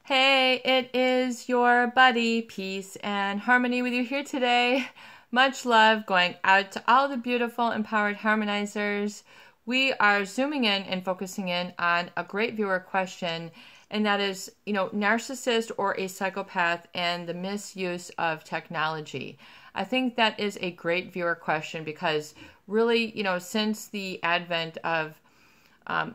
Hey, it is your buddy, Peace and Harmony, with you here today. Much love going out to all the beautiful, empowered harmonizers. We are zooming in and focusing in on a great viewer question, and that is, narcissist or a psychopath and the misuse of technology. I think that is a great viewer question because really, since the advent of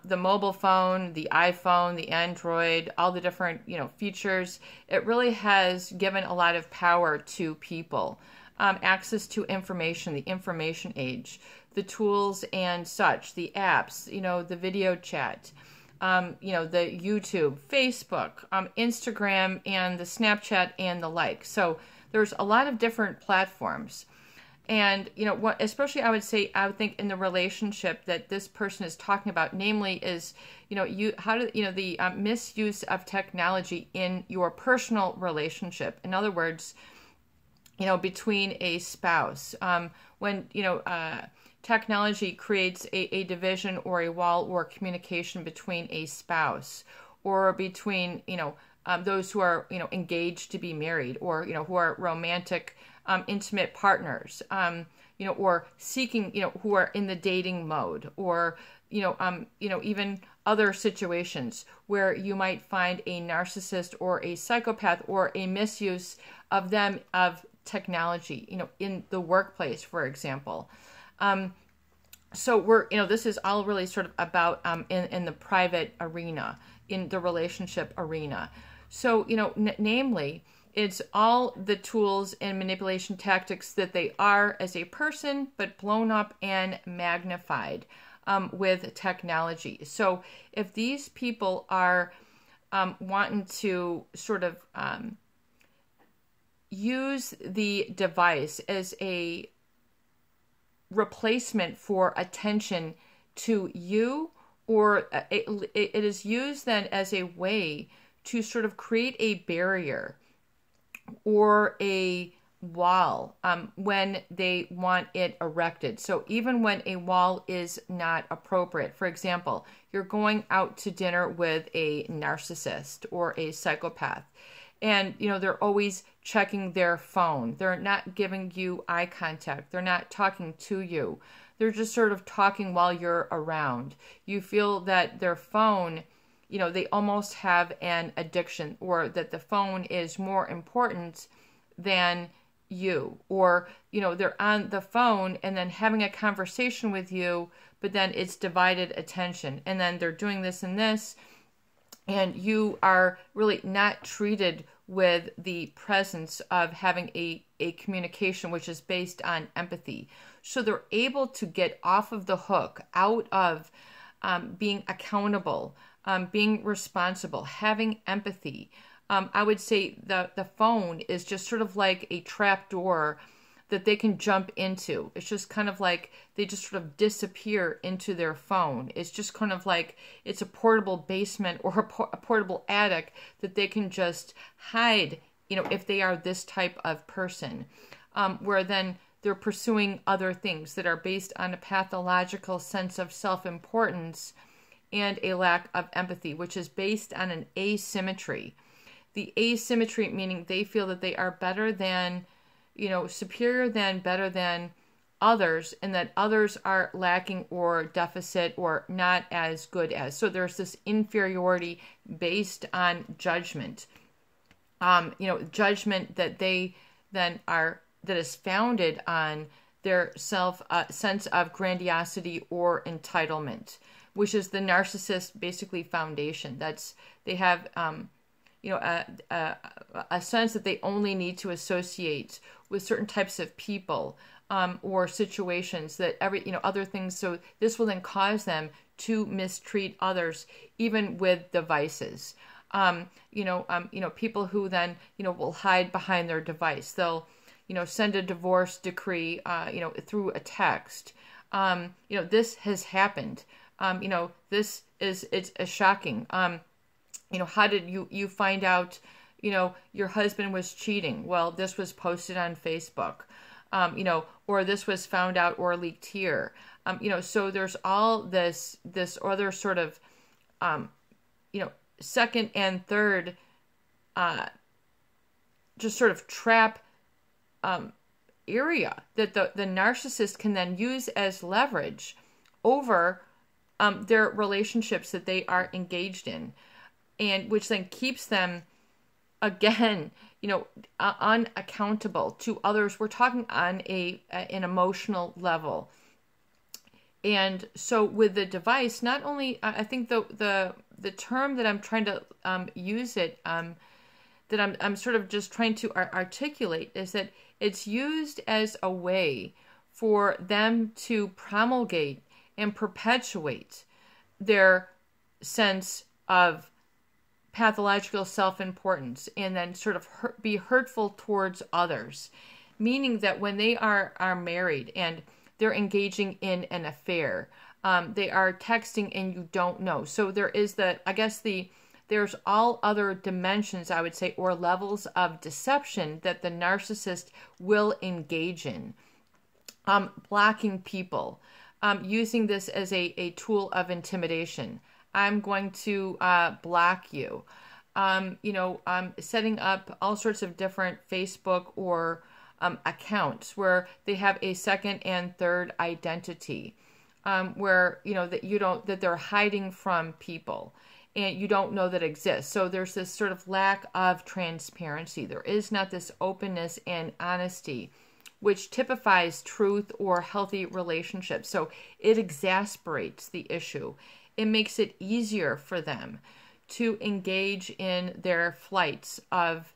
the mobile phone, the iPhone, the Android, all the different, features, it really has given a lot of power to people. Access to information, the information age, the tools and such, the apps, the video chat, the YouTube, Facebook, Instagram, and the Snapchat and the like. So there's a lot of different platforms. And, what, especially I would think in the relationship that this person is talking about, namely is, the misuse of technology in your personal relationship. In other words, between a spouse, when, technology creates a division or a wall or communication between a spouse or between, those who are, engaged to be married or, who are romantic, intimate partners, or seeking, who are in the dating mode, or, even other situations where you might find a narcissist or a psychopath or a misuse of them of technology, in the workplace, for example. So we're, this is all really sort of about in the private arena, in the relationship arena. So, namely, it's all the tools and manipulation tactics that they are as a person, but blown up and magnified with technology. So if these people are wanting to sort of use the device as a replacement for attention to you, or it is used then as a way to sort of create a barrier or a wall when they want it erected. So even when a wall is not appropriate, for example, you're going out to dinner with a narcissist or a psychopath, and they're always checking their phone. They're not giving you eye contact. They're not talking to you. They're just sort of talking while you're around. You feel that their phone, they almost have an addiction, or that the phone is more important than you, or, they're on the phone and then having a conversation with you, but then it's divided attention, and then they're doing this and this, and you are really not treated with the presence of having a communication which is based on empathy. So they're able to get off of the hook, out of being accountable, being responsible, having empathy. I would say the phone is just sort of like a trap door that they can jump into. It's just kind of like they just sort of disappear into their phone. It's just kind of like it's a portable basement or a portable attic that they can just hide, if they are this type of person, where then they're pursuing other things that are based on a pathological sense of self-importance and a lack of empathy, which is based on an asymmetry. The asymmetry meaning they feel that they are better than, superior than, better than others, and that others are lacking or deficit or not as good as. So there's this inferiority based on judgment. Judgment that they then are, that is founded on their sense of grandiosity or entitlement, which is the narcissist basically foundation. They have a sense that they only need to associate with certain types of people or situations, that other things. So this will then cause them to mistreat others, even with devices. People who then will hide behind their device. They'll send a divorce decree through a text. This has happened. It's shocking. How did you find out, your husband was cheating? Well, this was posted on Facebook, or this was found out or leaked here. So there's all this other sort of, second and third just sort of trap area that the narcissist can then use as leverage over their relationships that they are engaged in, and which then keeps them, again, unaccountable to others. We're talking on an emotional level. And so with the device, not only, I think the term that I'm trying to use it, that I'm sort of just trying to articulate, is that it's used as a way for them to promulgate and perpetuate their sense of pathological self-importance, and then sort of be hurtful towards others. Meaning that when they are married and they're engaging in an affair, they are texting and you don't know. So there is there's all other dimensions, I would say, or levels of deception that the narcissist will engage in. Blocking people, using this as a tool of intimidation. I'm going to block you. Setting up all sorts of different Facebook or accounts where they have a second and third identity, where that they're hiding from people, and you don't know that exists. So there's this sort of lack of transparency. There is not this openness and honesty, which typifies truth or healthy relationships. So it exasperates the issue. It makes it easier for them to engage in their flights of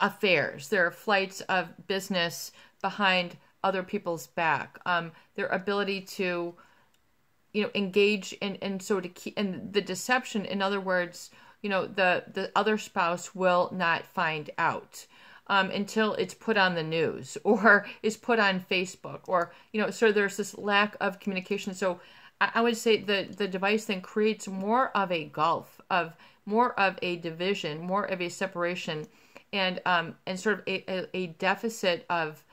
affairs, their flights of business behind other people's back, their ability to engage in so to keep in the deception. In other words, the other spouse will not find out until it's put on the news or is put on Facebook, or so there's this lack of communication. So I would say the device then creates more of a gulf, of more of a division, more of a separation, and sort of a deficit of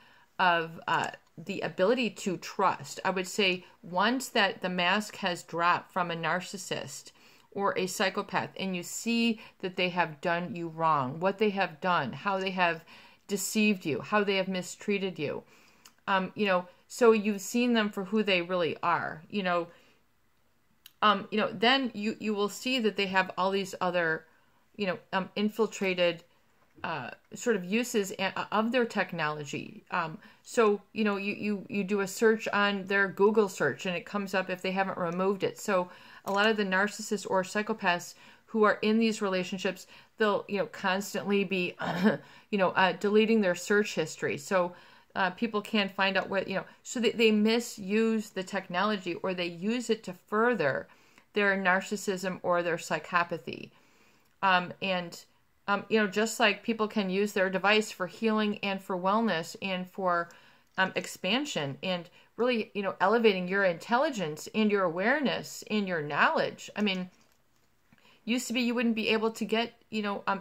the ability to trust. I would say once that the mask has dropped from a narcissist or a psychopath, and you see that they have done you wrong, what they have done, how they have deceived you, how they have mistreated you, so you've seen them for who they really are, then you will see that they have all these other, infiltrated sort of uses of their technology. So you do a search on their Google search and it comes up if they haven't removed it. So a lot of the narcissists or psychopaths who are in these relationships, they'll constantly be deleting their search history. So people can't find out what, so they misuse the technology, or they use it to further their narcissism or their psychopathy. Just like people can use their device for healing and for wellness and for expansion and really, elevating your intelligence and your awareness and your knowledge. I mean, used to be you wouldn't be able to get,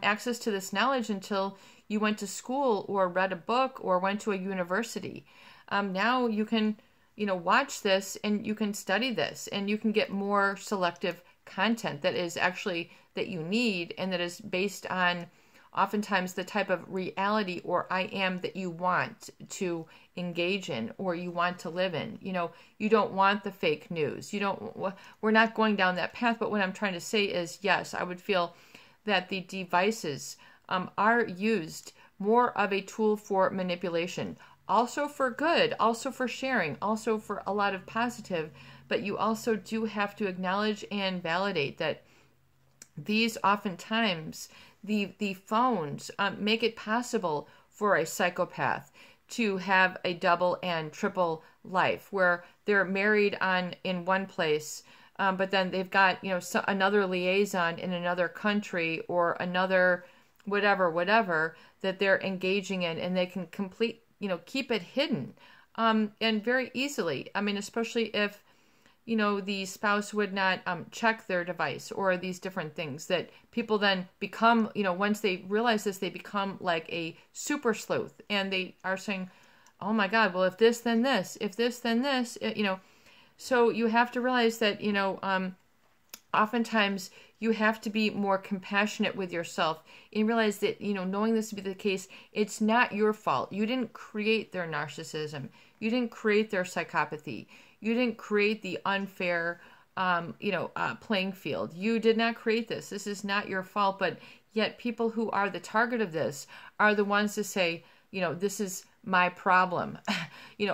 access to this knowledge until you went to school or read a book or went to a university. Now you can, watch this and you can study this and you can get more selective content that is actually that you need and that is based on oftentimes the type of reality or I am that you want to engage in or you want to live in. You don't want the fake news. We're not going down that path, but what I'm trying to say is, yes, I would feel that the devices are used more of a tool for manipulation, also for good, also for sharing, also for a lot of positive, but you also do have to acknowledge and validate that these oftentimes, the phones make it possible for a psychopath to have a double and triple life where they're married in one place, but then they've got another liaison in another country or another whatever that they're engaging in, and they can keep it hidden and very easily. I mean, especially if the spouse would not check their device or these different things that people then become, once they realize this, they become like a super sleuth and they are saying, oh my God, well, if this, then this, if this, then this, so you have to realize that, oftentimes you have to be more compassionate with yourself and realize that, knowing this to be the case, it's not your fault. You didn't create their narcissism. You didn't create their psychopathy. You didn't create the unfair, playing field. You did not create this. This is not your fault. But yet people who are the target of this are the ones to say, this is my problem.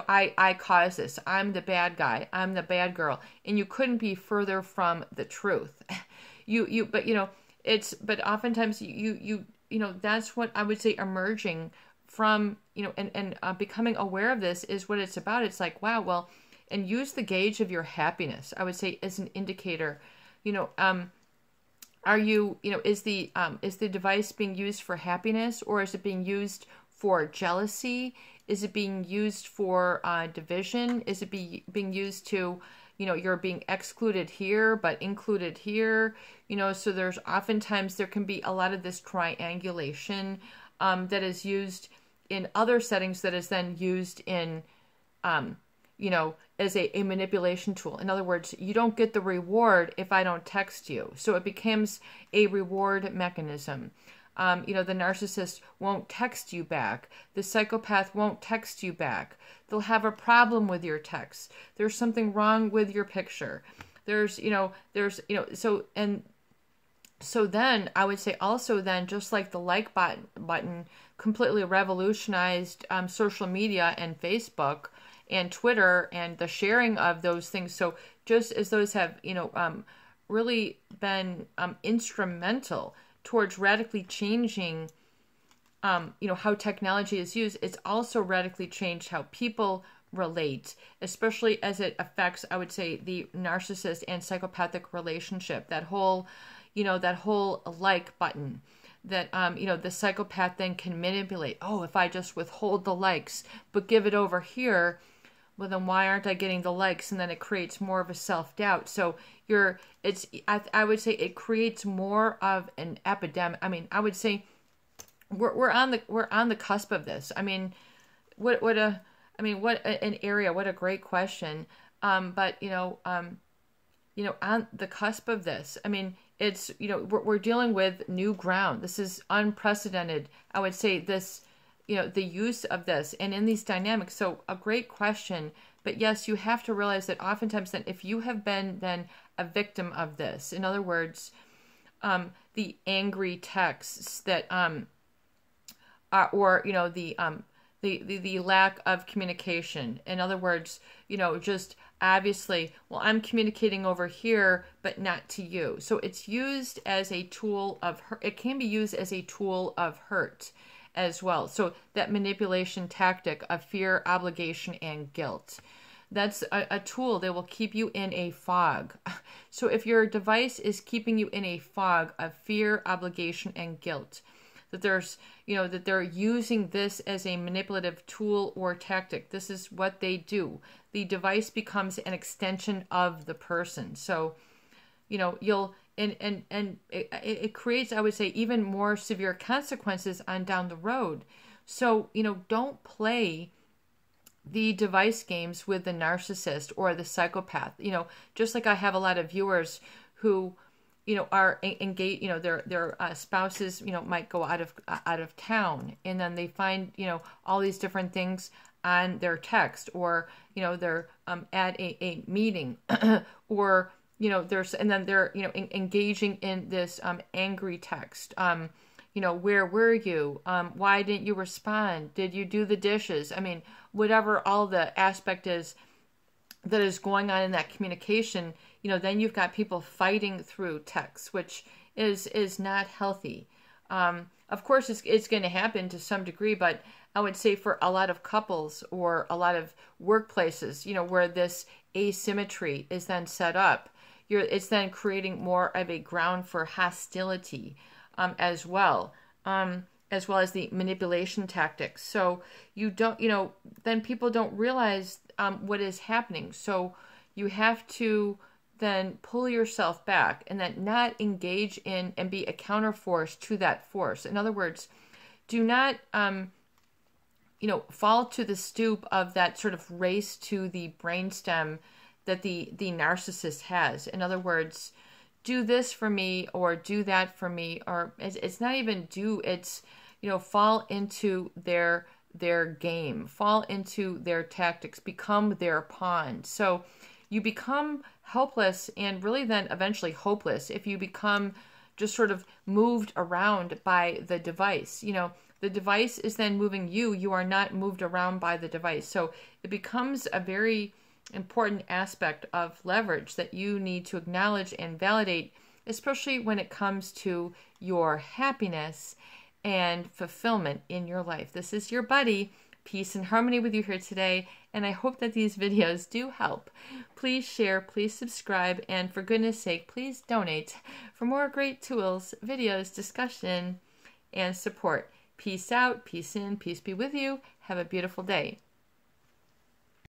I caused this. I'm the bad guy. I'm the bad girl. And you couldn't be further from the truth. But oftentimes that's what I would say emerging from, and becoming aware of this is what it's about. It's like, wow, well, and use the gauge of your happiness, I would say, as an indicator. Are you, is the device being used for happiness, or is it being used for jealousy? Is it being used for division? Is it being used to, you're being excluded here but included here? So there's oftentimes there can be a lot of this triangulation that is used in other settings that is then used in, as a manipulation tool. In other words, you don't get the reward if I don't text you. So it becomes a reward mechanism. The narcissist won't text you back. The psychopath won't text you back. They'll have a problem with your text. There's something wrong with your picture. So then I would say also then, just like the like button completely revolutionized social media and Facebook and Twitter and the sharing of those things. So just as those have, really been instrumental towards radically changing, how technology is used, it's also radically changed how people relate, especially as it affects, I would say, the narcissist and psychopathic relationship. That whole like button that, the psychopath then can manipulate. Oh, if I just withhold the likes, but give it over here, well, then why aren't I getting the likes? And then it creates more of a self-doubt. So I would say it creates more of an epidemic. I mean, I would say we're on the cusp of this. I mean, what an area, what a great question. But on the cusp of this, I mean, it's, we're dealing with new ground. This is unprecedented. I would say this, the use of this and in these dynamics. So a great question, but yes, you have to realize that oftentimes then if you have been then a victim of this, in other words, the angry texts that, or, the lack of communication. In other words, just obviously, well, I'm communicating over here, but not to you. So it's used as a tool of hurt. It can be used as a tool of hurt as well. So that manipulation tactic of fear, obligation, and guilt. That's a tool that will keep you in a fog. So if your device is keeping you in a fog of fear, obligation, and guilt, that there's, that they're using this as a manipulative tool or tactic. This is what they do. The device becomes an extension of the person. So, it creates, I would say, even more severe consequences on down the road. So, don't play the device games with the narcissist or the psychopath. Just like I have a lot of viewers who, are engaged, their spouses, might go out of town, and then they find, all these different things on their text, or, they're at a meeting, or, they're engaging in this angry text. Where were you? Why didn't you respond? Did you do the dishes? I mean, whatever all the aspect is that is going on in that communication, then you've got people fighting through text, which is not healthy. Of course, it's going to happen to some degree, but I would say for a lot of couples or a lot of workplaces, where this asymmetry is then set up, it's then creating more of a ground for hostility as well as the manipulation tactics. So then people don't realize what is happening. So you have to then pull yourself back and then not engage in and be a counterforce to that force. In other words, do not, fall to the stoop of that sort of race to the brainstem that the narcissist has. In other words, do this for me or do that for me, or it's not even do, it's, fall into their game, fall into their tactics, become their pawn. So you become helpless and really then eventually hopeless if you become just sort of moved around by the device. The device is then moving you. You are not moved around by the device. So it becomes a very important aspect of leverage that you need to acknowledge and validate, especially when it comes to your happiness and fulfillment in your life. This is your buddy, Peace and Harmony, with you here today, and I hope that these videos do help. Please share, please subscribe, and for goodness sake, please donate for more great tools, videos, discussion, and support. Peace out, peace in, peace be with you. Have a beautiful day.